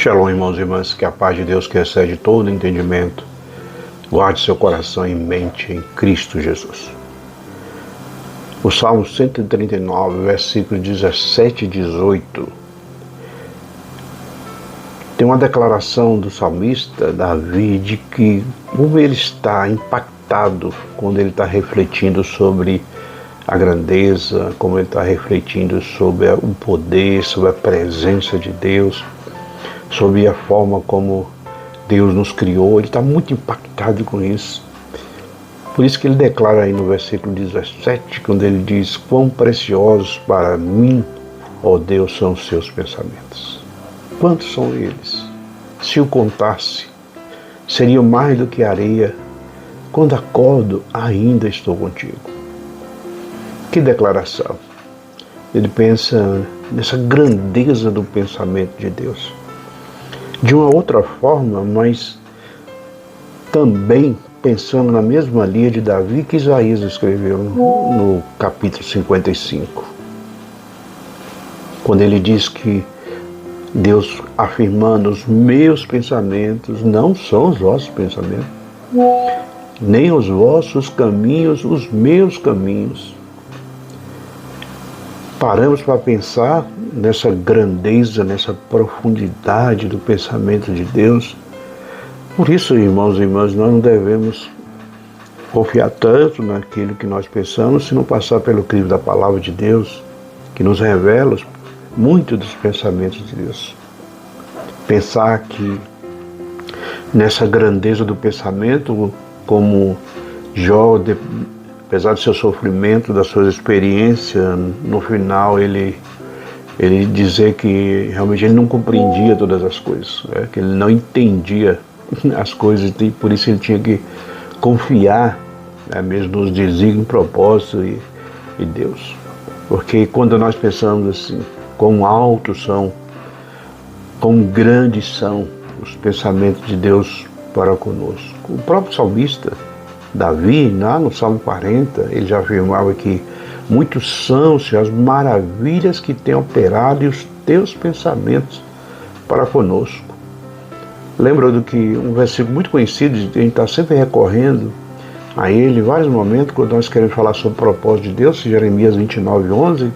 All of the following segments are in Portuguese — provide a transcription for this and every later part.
Shalom, irmãos e irmãs, que a paz de Deus que excede todo entendimento guarde seu coração e mente em Cristo Jesus. O Salmo 139, versículos 17 e 18, tem uma declaração do salmista Davi de que como ele está impactado quando ele está refletindo sobre a grandeza, como ele está refletindo sobre o poder, sobre a presença de Deus, sobre a forma como Deus nos criou. Ele está muito impactado com isso. Por isso que ele declara aí no versículo 17, quando ele diz: quão preciosos para mim, ó Deus, são os seus pensamentos. Quantos são eles? Se o contasse, seriam mais do que areia. Quando acordo, ainda estou contigo. Que declaração! Ele pensa nessa grandeza do pensamento de Deus. De uma outra forma, mas também pensando na mesma linha de Davi que Isaías escreveu no capítulo 55. Quando ele diz que Deus afirmando: os meus pensamentos não são os vossos pensamentos, nem os vossos caminhos, os meus caminhos. Paramos para pensar nessa grandeza, nessa profundidade do pensamento de Deus. Por isso, irmãos e irmãs, nós não devemos confiar tanto naquilo que nós pensamos se não passar pelo crivo da palavra de Deus, que nos revela muito dos pensamentos de Deus. Pensar que nessa grandeza do pensamento, como Jó, apesar do seu sofrimento, das suas experiências, no final ele dizer que realmente ele não compreendia todas as coisas, que ele não entendia as coisas, e por isso ele tinha que confiar mesmo nos desígnios, propósitos e Deus. Porque quando nós pensamos assim, quão altos são, quão grandes são os pensamentos de Deus para conosco. O próprio salmista Davi, lá no Salmo 40, ele já afirmava que muitos são, Senhor, as maravilhas que tem operado e os teus pensamentos para conosco. Lembra do que um versículo muito conhecido, a gente está sempre recorrendo a ele em vários momentos, quando nós queremos falar sobre o propósito de Deus, Jeremias 29:11,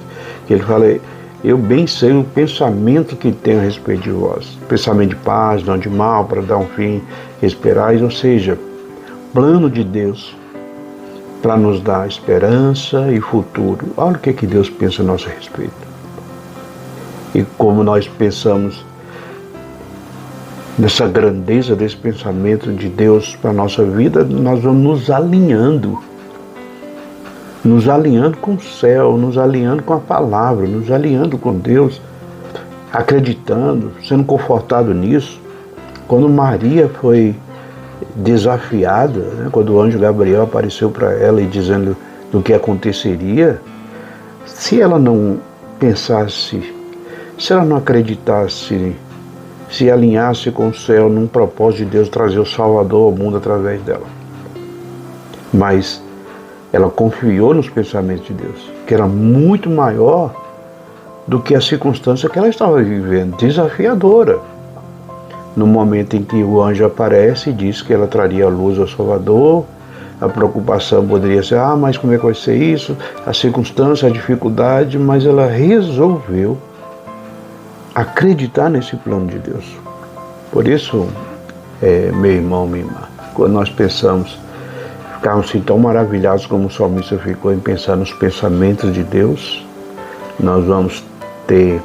que ele fala: eu bem sei o pensamento que tenho a respeito de vós, pensamento de paz, não de mal, para dar um fim que esperais, ou seja, plano de Deus para nos dar esperança e futuro. Olha o que Deus pensa a nosso respeito. E como nós pensamos nessa grandeza desse pensamento de Deus para a nossa vida, nós vamos nos alinhando com o céu, nos alinhando com a palavra, nos alinhando com Deus, acreditando, sendo confortado nisso. Quando Maria foi desafiada, quando o anjo Gabriel apareceu para ela e dizendo do que aconteceria, se ela não pensasse, se ela não acreditasse, se alinhasse com o céu num propósito de Deus trazer o Salvador ao mundo através dela. Mas ela confiou nos pensamentos de Deus, que era muito maior do que a circunstância que ela estava vivendo, desafiadora. No momento em que o anjo aparece e diz que ela traria a luz ao Salvador, a preocupação poderia ser: mas como é que vai ser isso? A circunstância, a dificuldade, mas ela resolveu acreditar nesse plano de Deus. Por isso, meu irmão, minha irmã, quando nós pensamos, ficarmos assim tão maravilhados como o salmista ficou em pensar nos pensamentos de Deus, nós vamos ter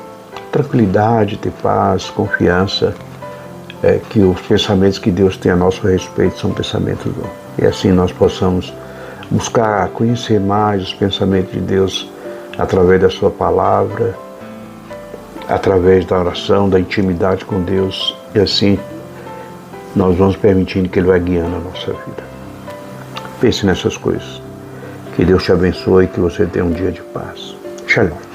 tranquilidade, ter paz, confiança, que os pensamentos que Deus tem a nosso respeito são pensamentos bons. E assim nós possamos buscar conhecer mais os pensamentos de Deus através da sua palavra, através da oração, da intimidade com Deus, e assim nós vamos permitindo que Ele vai guiando a nossa vida. Pense nessas coisas. Que Deus te abençoe e que você tenha um dia de paz. Shalom.